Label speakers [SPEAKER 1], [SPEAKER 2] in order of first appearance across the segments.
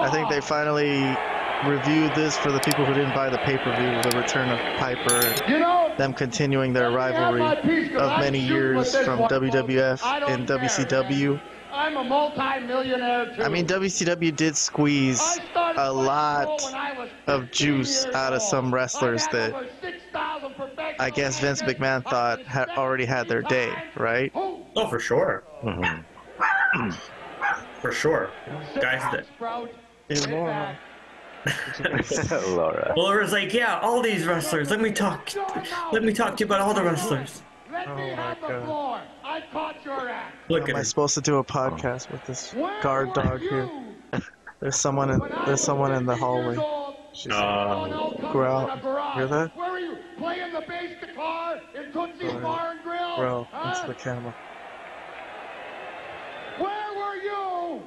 [SPEAKER 1] I think they finally reviewed this for the people who didn't buy the pay-per-view, the return of Piper, and them continuing their rivalry of many years from WWF and WCW.
[SPEAKER 2] I'm a multi-millionaire too.
[SPEAKER 1] I mean, WCW did squeeze a lot of juice out of some wrestlers that I guess Vince McMahon thought already had their day, right?
[SPEAKER 3] Oh, for sure. Mm-hmm. For sure. Guys that...
[SPEAKER 1] Laura.
[SPEAKER 4] Laura.
[SPEAKER 3] Laura's like, yeah, all these wrestlers. Let me talk to you about all the wrestlers.
[SPEAKER 2] Let me have the floor. I caught your act.
[SPEAKER 3] Look
[SPEAKER 1] Am
[SPEAKER 3] at
[SPEAKER 1] I
[SPEAKER 3] him.
[SPEAKER 1] supposed to do a podcast with this guard dog here? There's someone in the hallway. She's growl. Hear that?
[SPEAKER 2] Where were you? Playing the bass guitar in Tootsie's Bar and Grill?
[SPEAKER 1] Bro, into the camera.
[SPEAKER 2] Where were you?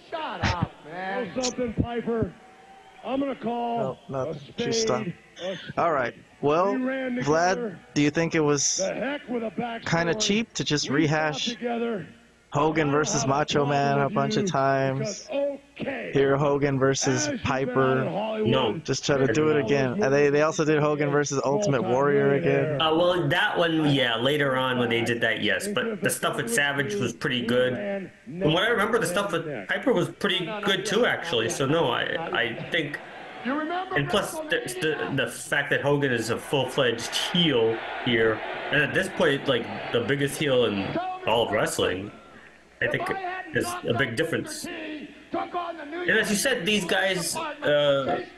[SPEAKER 2] Shut up, man.
[SPEAKER 5] Something, Piper. I'm gonna call.
[SPEAKER 1] No, nothing. Just stop. All right. Well, Vlad, do you think it was kind of cheap to just rehash Hogan versus Macho Man a bunch of times? Here, Hogan versus Piper.
[SPEAKER 3] No.
[SPEAKER 1] Just try to do it again. And they also did Hogan versus Ultimate Warrior again.
[SPEAKER 3] Well, that one, yeah, later on when they did that, yes. But the stuff with Savage was pretty good. From what I remember, the stuff with Piper was pretty good too, actually. So no, I think... And plus, the fact that Hogan is a full-fledged heel here, and at this point, like, the biggest heel in all of wrestling, I think is a big difference. And as you said, these guys,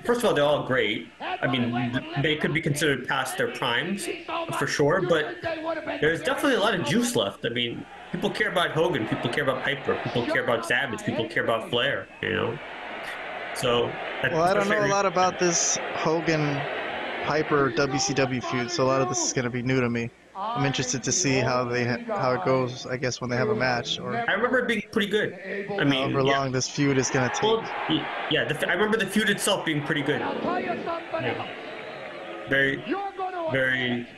[SPEAKER 3] first of all, they're all great. I mean, they could be considered past their primes, for sure, but there's definitely a lot of juice left. I mean, people care about Hogan, people care about Piper, people care about Savage, people care about Flair, you know? So,
[SPEAKER 1] well, I don't know a lot about this Hogan-Piper WCW feud, so a lot of this is going to be new to me. I'm interested to see how it goes, I guess, when they have a match. Or
[SPEAKER 3] I remember it being pretty good. I mean,
[SPEAKER 1] however long this feud is going to take.
[SPEAKER 3] Well, yeah, I remember the feud itself being pretty good. Yeah. Very, very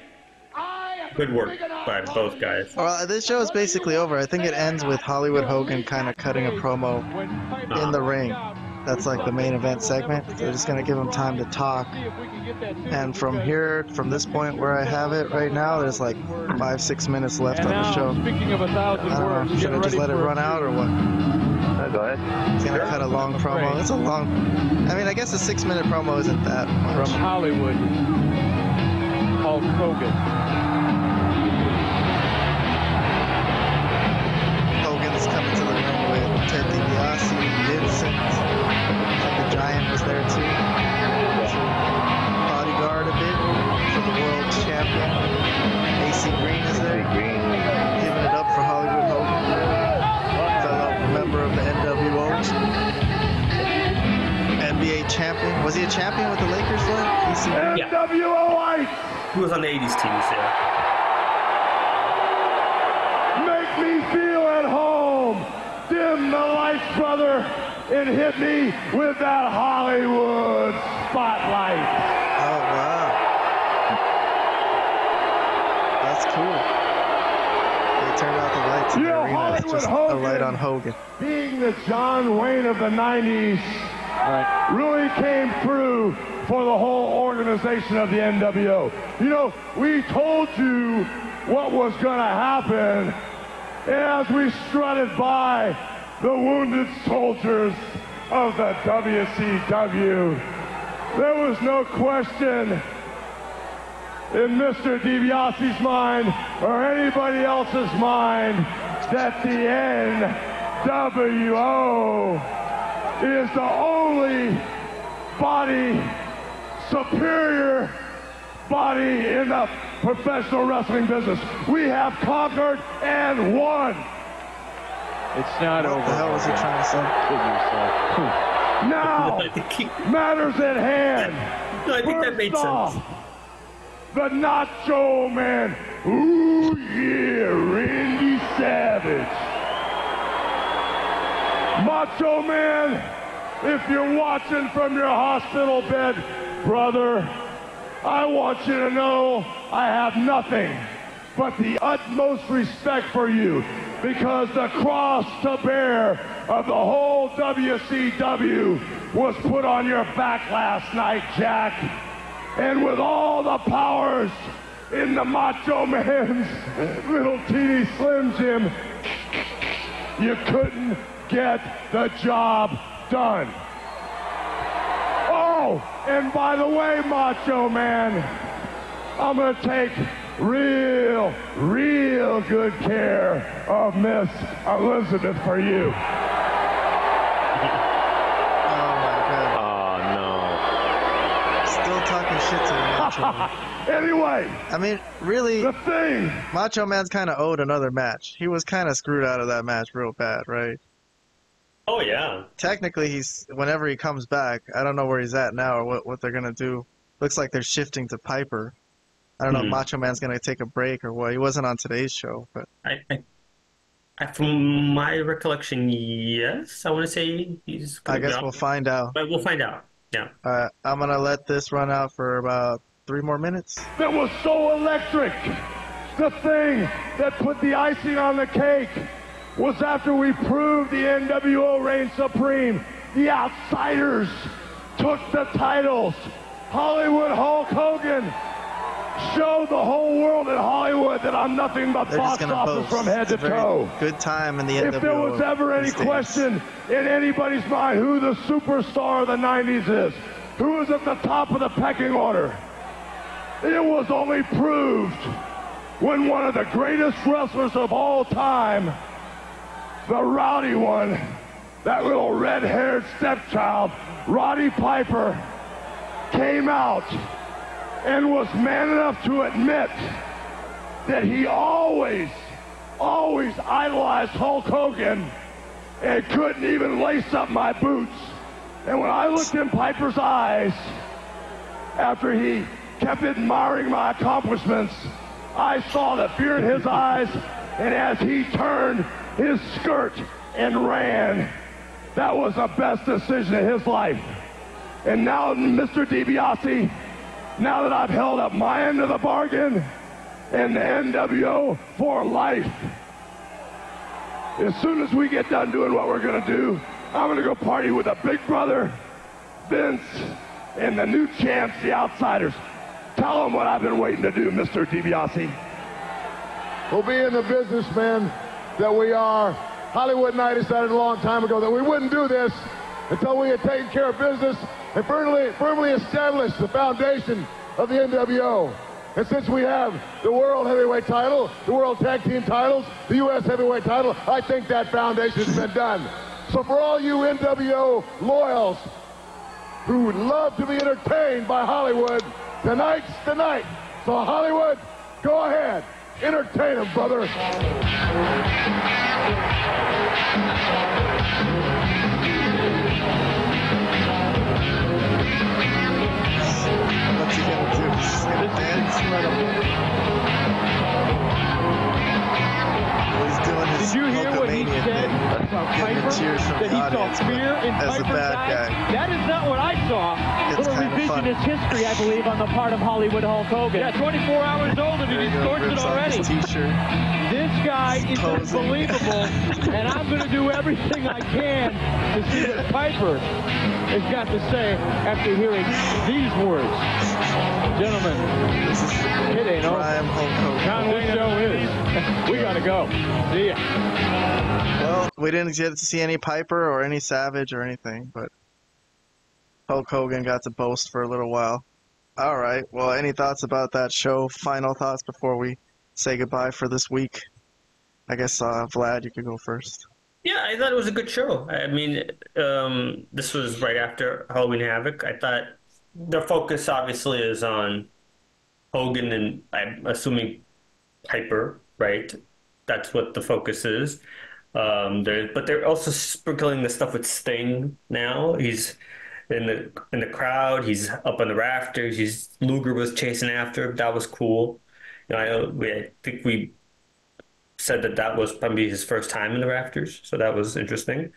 [SPEAKER 3] good work by both guys.
[SPEAKER 1] Well, this show is basically over. I think it ends with Hollywood Hogan kind of cutting a promo in the ring. That's like the main event segment. They're just going to give him time to talk. And from here, from this point where I have it right now, there's like 5-6 minutes left on the show.
[SPEAKER 5] Speaking of 1,000
[SPEAKER 1] I don't know. Should I just let it run out or what?
[SPEAKER 4] Go ahead.
[SPEAKER 1] He's going to cut a long promo. It's a long... I mean, I guess a 6-minute promo isn't that much.
[SPEAKER 5] From Hollywood, Hulk Hogan.
[SPEAKER 1] Hogan's coming to the ring with Ted DiBiase, Vincent. The Giant was there too. Bodyguard a bit for the world champion. AC Green is there. Giving it up for Hollywood Hogan. Fellow member of the NWO. NBA champion. Was he a champion with the Lakers though? AC Green?
[SPEAKER 3] Yeah.
[SPEAKER 5] NWO!
[SPEAKER 3] He was on the 80s teams, yeah.
[SPEAKER 5] Make me feel at home. Dim the lights, brother. And hit me with that Hollywood spotlight.
[SPEAKER 1] Oh, wow. That's cool. They turned out the lights in the arena. It's just a light on Hogan.
[SPEAKER 5] Being the John Wayne of the 90s, really came through for the whole organization of the NWO. You know, we told you what was going to happen as we strutted by the wounded soldiers of the WCW. There was no question in Mr. DiBiase's mind or anybody else's mind that the NWO is the only superior body in the professional wrestling business. We have conquered and won.
[SPEAKER 6] It's not over.
[SPEAKER 1] What the hell was he trying to say?
[SPEAKER 5] Now, matters at hand.
[SPEAKER 3] No, I think that made sense.
[SPEAKER 5] The Nacho Man. Ooh, yeah, Randy Savage. Macho Man, if you're watching from your hospital bed, brother, I want you to know I have nothing but the utmost respect for you, because the cross to bear of the whole whole WCW was put on your back last night, Jack. And with all the powers in the Macho Man's little teeny Slim Jim, you couldn't get the job done. Oh, and by the way, Macho Man, I'm going to take real good care of Miss Elizabeth for you.
[SPEAKER 1] Talking shit to the Macho Man.
[SPEAKER 5] Anyway,
[SPEAKER 1] I mean, really,
[SPEAKER 5] the thing.
[SPEAKER 1] Macho Man's kind of owed another match. He was kind of screwed out of that match real bad, right?
[SPEAKER 3] Oh, yeah.
[SPEAKER 1] Technically, whenever he comes back, I don't know where he's at now or what they're going to do. Looks like they're shifting to Piper. I don't know if Macho Man's going to take a break or what. He wasn't on today's show, but
[SPEAKER 3] from my recollection, yes. I want to say he's
[SPEAKER 1] I guess we'll find out.
[SPEAKER 3] But we'll find out. Yeah.
[SPEAKER 1] I'm going to let this run out for about 3 more minutes.
[SPEAKER 5] That was so electric. The thing that put the icing on the cake was after we proved the NWO reigned supreme. The Outsiders took the titles. Hollywood Hulk Hogan showed the whole world in Hollywood that I'm nothing but box office from head to toe.
[SPEAKER 1] Good time in the NWO.
[SPEAKER 5] If there was ever any question in anybody's mind who the superstar of the 90s is, who is at the top of the pecking order, it was only proved when one of the greatest wrestlers of all time, the rowdy one, that little red-haired stepchild, Roddy Piper, came out and was man enough to admit that he always idolized Hulk Hogan and couldn't even lace up my boots. And when I looked in Piper's eyes, after he kept admiring my accomplishments, I saw the fear in his eyes, and as he turned his skirt and ran, that was the best decision of his life. And now, Mr. DiBiase, now that I've held up my end of the bargain and the NWO for life, as soon as we get done doing what we're going to do, I'm going to go party with a big brother, Vince, and the new champs, the Outsiders. Tell them what I've been waiting to do, Mr. DiBiase.
[SPEAKER 2] We'll be in the business, man, that we are. Hollywood and I decided a long time ago that we wouldn't do this until we had taken care of business and firmly established the foundation of the NWO. And since we have the World Heavyweight title, the World Tag Team titles, the U.S. Heavyweight title, I think that foundation has been done. So for all you NWO loyals who would love to be entertained by Hollywood, tonight's the night. So Hollywood, go ahead, entertain them, brother.
[SPEAKER 1] What's he gonna do? He's gonna dance? He's doing his
[SPEAKER 6] Did you hear what he
[SPEAKER 1] Hulkamania
[SPEAKER 6] said
[SPEAKER 1] thing.
[SPEAKER 6] about Piper?
[SPEAKER 1] Cheers from
[SPEAKER 6] That
[SPEAKER 1] the
[SPEAKER 6] he saw
[SPEAKER 1] audience,
[SPEAKER 6] fear in
[SPEAKER 1] as a
[SPEAKER 6] Piper's
[SPEAKER 1] bad
[SPEAKER 6] eyes?
[SPEAKER 1] guy.
[SPEAKER 6] That is not what I saw.
[SPEAKER 1] It's
[SPEAKER 7] Little
[SPEAKER 1] kind of funny.
[SPEAKER 7] revisionist history, I believe, on the part of Hollywood Hulk Hogan.
[SPEAKER 6] Yeah, 24 hours old and he
[SPEAKER 1] There you go,
[SPEAKER 6] distorts it
[SPEAKER 1] rips off
[SPEAKER 6] already.
[SPEAKER 1] his t-shirt.
[SPEAKER 6] This guy is
[SPEAKER 1] Posing.
[SPEAKER 6] unbelievable, and I'm going to do everything I can to see what Piper has got to say after hearing these words. Gentlemen,
[SPEAKER 1] This is
[SPEAKER 6] it ain't over.
[SPEAKER 1] prime Hulk Hogan.
[SPEAKER 6] John Wayne show is. We got to go. See ya.
[SPEAKER 1] Well, we didn't get to see any Piper or any Savage or anything, but Hulk Hogan got to boast for a little while. All right. Well, any thoughts about that show? Final thoughts before we say goodbye for this week? I guess, Vlad, you could go first.
[SPEAKER 3] Yeah, I thought it was a good show. I mean, this was right after Halloween Havoc. I thought the focus obviously is on Hogan and I'm assuming Piper, right? That's what the focus is. But they're also sprinkling the stuff with Sting now. He's in the crowd. He's up on the rafters. Luger was chasing after him. That was cool. You know, I think we said that was probably his first time in the rafters, so that was interesting.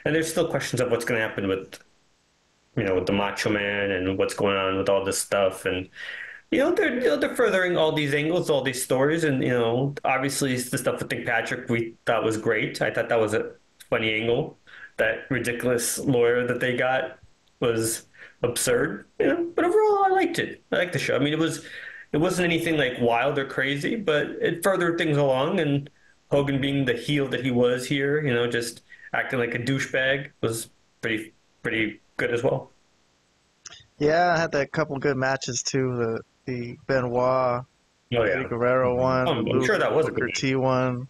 [SPEAKER 3] And there's still questions of what's going to happen with the Macho Man and what's going on with all this stuff. And they're furthering all these angles, all these stories, and obviously the stuff with Nick Patrick we thought was great. I thought that was a funny angle that ridiculous lawyer that they got was absurd. But overall, I liked it. I liked the show. I mean, it wasn't anything like wild or crazy, but it furthered things along. And Hogan being the heel that he was here, just acting like a douchebag was pretty good as well.
[SPEAKER 1] Yeah, I had that couple good matches too. The Benoit, Eddie
[SPEAKER 3] Yeah.
[SPEAKER 1] Guerrero one,
[SPEAKER 3] I'm sure that was a good
[SPEAKER 1] Booker
[SPEAKER 3] match.
[SPEAKER 1] T one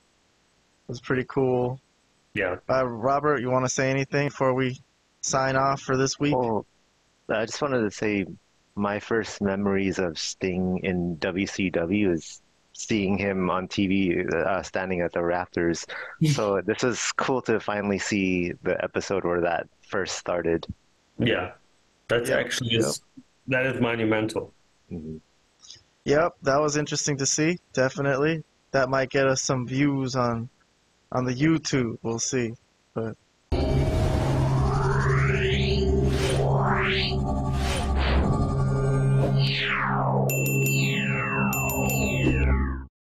[SPEAKER 1] was pretty cool.
[SPEAKER 3] Yeah.
[SPEAKER 1] Robert, you want to say anything before we sign off for this week?
[SPEAKER 4] Oh, I just wanted to say my first memories of Sting in WCW is seeing him on TV standing at the Raptors. So this is cool to finally see the episode where that first started.
[SPEAKER 3] Yeah. That's
[SPEAKER 1] Yep,
[SPEAKER 3] actually that is monumental.
[SPEAKER 4] Mm-hmm.
[SPEAKER 1] Yep, that was interesting to see. Definitely, that might get us some views on the YouTube. We'll see, but